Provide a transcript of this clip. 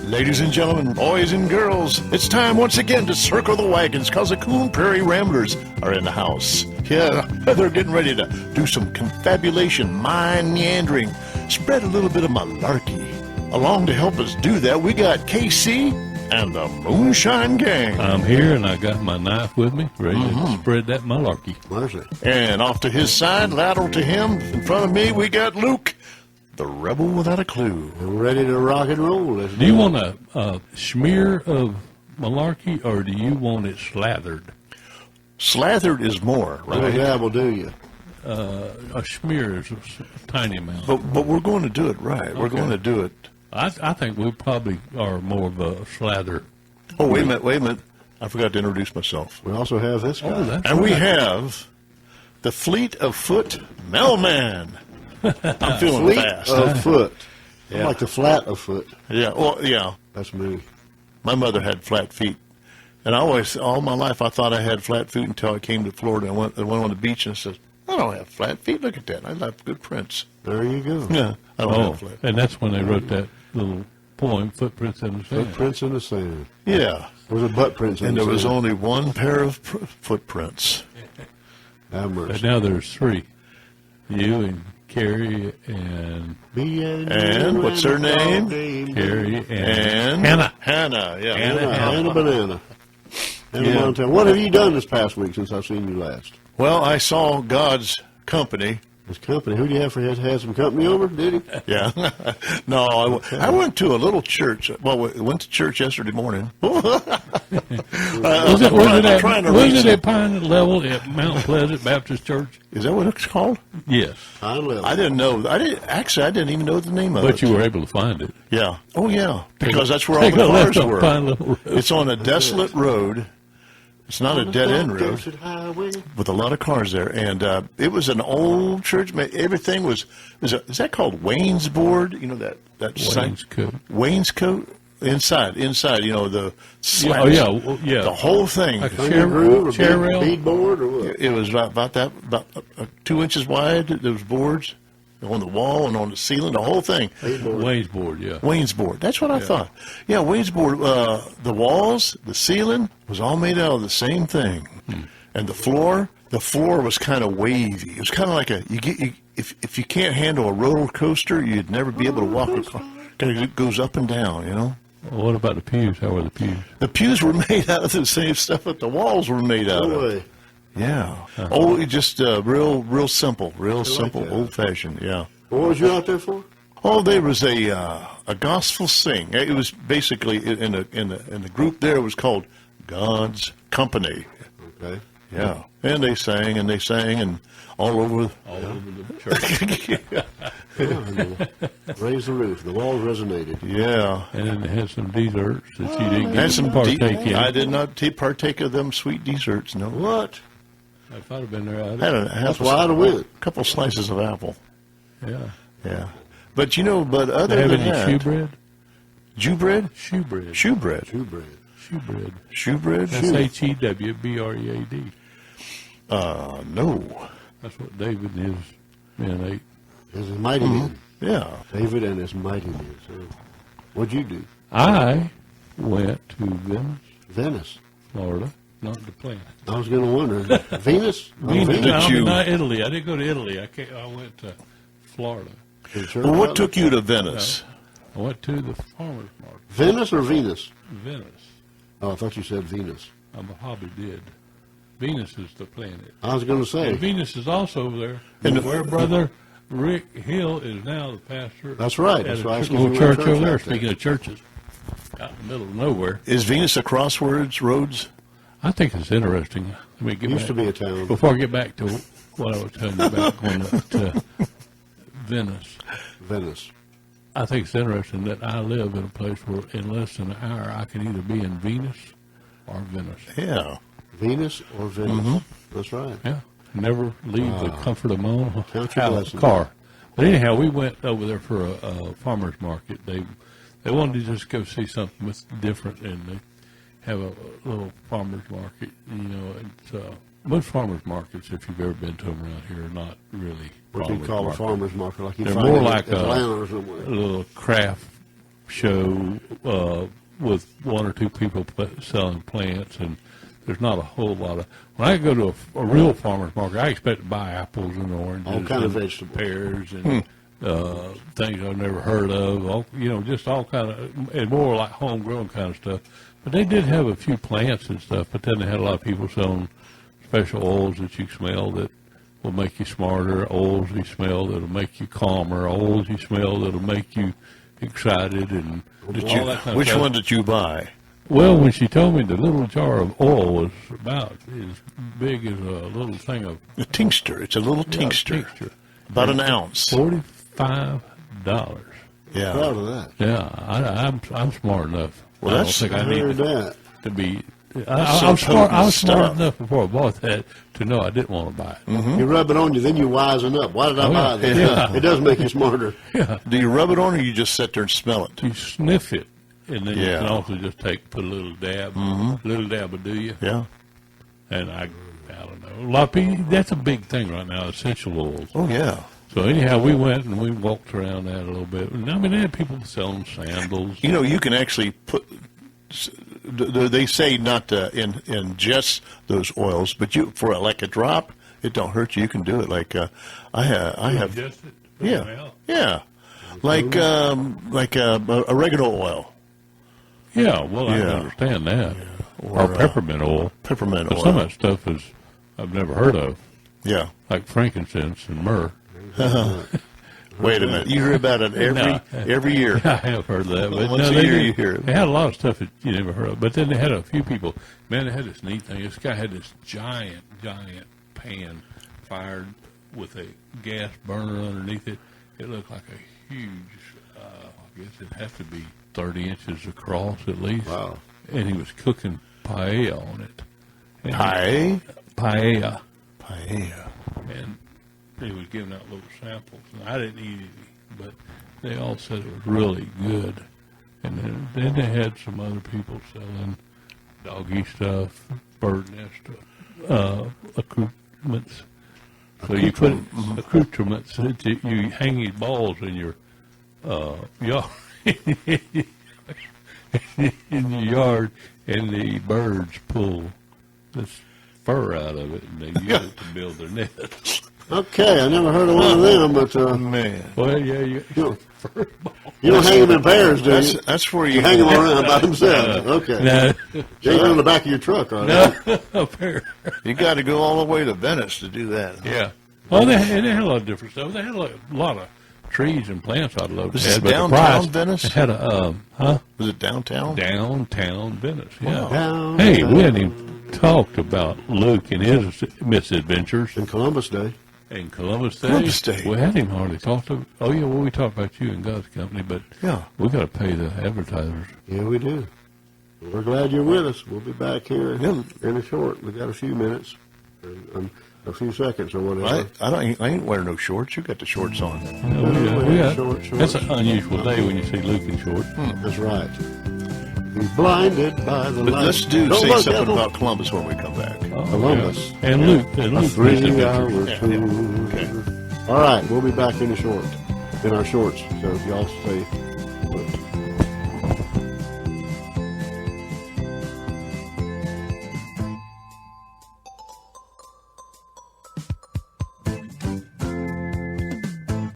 Ladies and gentlemen, boys and girls, it's time once again to circle the wagons because the Coon Prairie Ramblers are in the house. Yeah, they're getting ready to do some confabulation, mind meandering, spread a little bit of malarkey. Along to help us do that, we got KC and the Moonshine Gang. I'm here and I got my knife with me, ready to spread that malarkey. Mercy. And off to his side, lateral to him, in front of me, we got Luke, the rebel without a clue. We're ready to rock and roll. Do you want a smear of malarkey or do you want it slathered? Slathered is more, What right? dabble do you? A smear is a tiny amount. But we're going to do it right. We're going to do it. I think we probably are more of a slather. Oh, wait a minute. I forgot to introduce myself. We also have this guy. That's And we right. have the Fleet of Foot Mailman. I'm feeling Fleet fast. of foot. Yeah. I'm like the flat of foot. Yeah, well, yeah. That's me. My mother had flat feet. And all my life, I thought I had flat feet until I came to Florida and went on the beach and said, I don't have flat feet. Look at that. I have good prints. There you go. Yeah, I don't have flat. And that's when they wrote that little poem, Footprints in the Sand. Footprints in the sand. Yeah. There was a butt prints in And the there was sand. only one pair of footprints. Have But mercy. now there's three. You and Carrie and And what's her name? Carrie and And Hannah. Hannah, yeah. Hannah Banana. Hannah Yeah. Montana. What have you done this past week since I've seen you last? Well, I saw God's company. His company. Who do you have for his? Had some company over? Did he? Yeah. No, I went to a little church. Well, we went to church yesterday morning. Was it at Pine Level at Mount Pleasant Baptist Church? Is that what it's called? Yes. I love I didn't know. I didn't even know the name of it. But you were able to find it. Yeah. Oh, yeah. Because that's where all Take the a left cars on were. Pine Level Road. It's on a desolate road. It's not a dead-end road Highway. with a lot of cars there. And it was an old church. Everything was is that called wainsboard? You know, that Wainscot. Wainscot? Inside, you know, the Yeah, slats. yeah. The whole thing. Like a Thunder groove or chair rail? beadboard or what? It was about 2 inches wide. Those boards on the wall and on the ceiling, the whole thing. Wainsboard, yeah. Wainsboard. That's what I thought. Yeah, wainsboard. The walls, the ceiling was all made out of the same thing, and the floor was kind of wavy. It was kind of like if you can't handle a roller coaster, you'd never be able to walk a car. Because it goes up and down, you know. Well, what about the pews? How were the pews? The pews were made out of the same stuff that the walls were made out No of. way. Yeah. Oh, just real simple, simple, that. old fashioned. Yeah. What was you out there for? Oh, there was a gospel sing. It was basically in the group there. It was called God's Company. Okay. Yeah, and they sang and all over. All over the church. Raise the roof. The walls resonated. Yeah. And it had some desserts that you didn't Had get some to partake in. I did not partake of them sweet desserts. No. What? If I'd have been there, I'd Had have. That's why I'd have went. a couple slices of apple. Yeah. Yeah. But other They have than any that, shoe bread? Jew bread, Shoe bread. shoe bread, Shoe bread. Shoe bread. shoe bread. That's Hewbread. No. That's what David and his men ate. His mighty men. Yeah. David and his mighty men. So, what'd you do? I went to Venice, Venice. Florida, not to plan. I was going to wonder. Venus? Oh, Venus, Did you- not Italy. I didn't go to Italy. I went to Florida. Well, what took you to Venice? I went to the farmer's market. Venice or Venus? Venice. Oh, I thought you said Venus. I'm a hobby did. Venus is the planet. I was going to say. And Venus is also there. And where Brother Rick Hill is now the pastor. That's right. At That's a right. little church over there. Speaking of churches, out in the middle of nowhere. Is Venus a crosswords roads? I think it's interesting. Let me get Used back. to be a town. Before I get back to what I was telling you about going to Venice, Venice. I think it's interesting that I live in a place where in less than an hour I can either be in Venus or Venice. Yeah. Venus or Venice. That's right. Yeah, never leave the comfort of my own Count your blessings. car. But anyhow, we went over there for a farmer's market. They wanted to just go see something that's different, and they have a little farmer's market. You know, it's most farmers markets, if you've ever been to them around here, are not really What you call a farmer's market, like you They're find more in like Atlanta or somewhere. a little craft show with one or two people selling plants, and there's not a whole lot of. When I go to a real farmer's market, I expect to buy apples and oranges, All kind of and vegetables, pears, and things I've never heard of. All, just all kind of, and more like homegrown kind of stuff. But they did have a few plants and stuff. But then they had a lot of people selling special oils that you smell that will make you smarter, oils you smell that'll make you calmer, oils you smell that'll make you excited, and all that kind of Which stuff. one did you buy? Well, when she told me the little jar of oil was about as big as a little thing of A tincture. It's a little tincture. About an ounce. $45. Yeah. proud of that. Yeah, I'm smart enough. Well, I don't that's- think I I need heard to, that. to be. So I was smart. I was smart stuff. enough before I bought that to know I didn't want to buy it. You rub it on you, then you wisen up. Why did I buy that? yeah. It does make you smarter. Yeah, Do you rub it on, or you just sit there and smell it? you sniff it, and then you Yeah. can also just put a little dab, little dab will do you. Yeah. And I don't know. A lot of people. That's a big thing right now. Essential oils. Oh, yeah. So anyhow, we went and we walked around that a little bit. And I mean, they had people selling sandals. You can actually put. They say not to ingest those oils, but for like a drop, it don't hurt you. You can do it. Like I have. Ingest it? Yeah. Yeah. Like oregano oil, Yeah, well, I Yeah. understand that. Or, Or peppermint oil. peppermint But oil. some of that stuff is I've never heard of, Yeah. like frankincense and myrrh. Wait a minute. You hear about it every year. I have heard of that. But Once no, a they year did- you hear it. They had a lot of stuff that you never heard of. But then they had a few people. Man, they had this neat thing. This guy had this giant pan fired with a gas burner underneath it. It looked like a huge, I guess it has to be 30 inches across at least. Wow. And he was cooking paella on it. And Paella. Paella. And he was giving out little samples. And I didn't eat any, but they all said it was really good. And then they had some other people selling doggy stuff, bird nest accoutrements. So you put accoutrements that you hang these balls in your yard, in your yard, and the birds pull this fur out of it, and they use it to build their nests. Okay, I never heard of one of them, but Man. Well, yeah, you don't hang them in pairs, do you? That's where You you hang them around by themselves. Okay. no, You ain't on the back of your truck, are they? no, a pair. You got to go all the way to Venice to do that. Yeah. Well, they had a lot of different stuff. They had a lot of trees and plants I'd love to Was this have. But the downtown price, Venice? It had a, Was it downtown? downtown Venice, yeah. Wow. Hey, we hadn't even talked about Luke and his misadventures In Columbus Day. in Columbus Day. Columbus Day. We hadn't even hardly talked to. Oh yeah, well we talked about you and God's company, but Yeah. we got to pay the advertisers. Yeah, we do. We're glad you're with us. We'll be back here Yeah. in a short. We got a few minutes, a few seconds or whatever. I ain't wearing no shorts. You got the shorts on. We got, Short. that's an unusual day when you see Luke in short. That's right. Be blinded by the But light. let's Don't say look, something Ethel. about Columbus when we come back. Columbus. Yeah. And Luke. And A Luke's 3-hour misadventures. tour. Okay. All right, we'll be back in our shorts. So y'all stay put.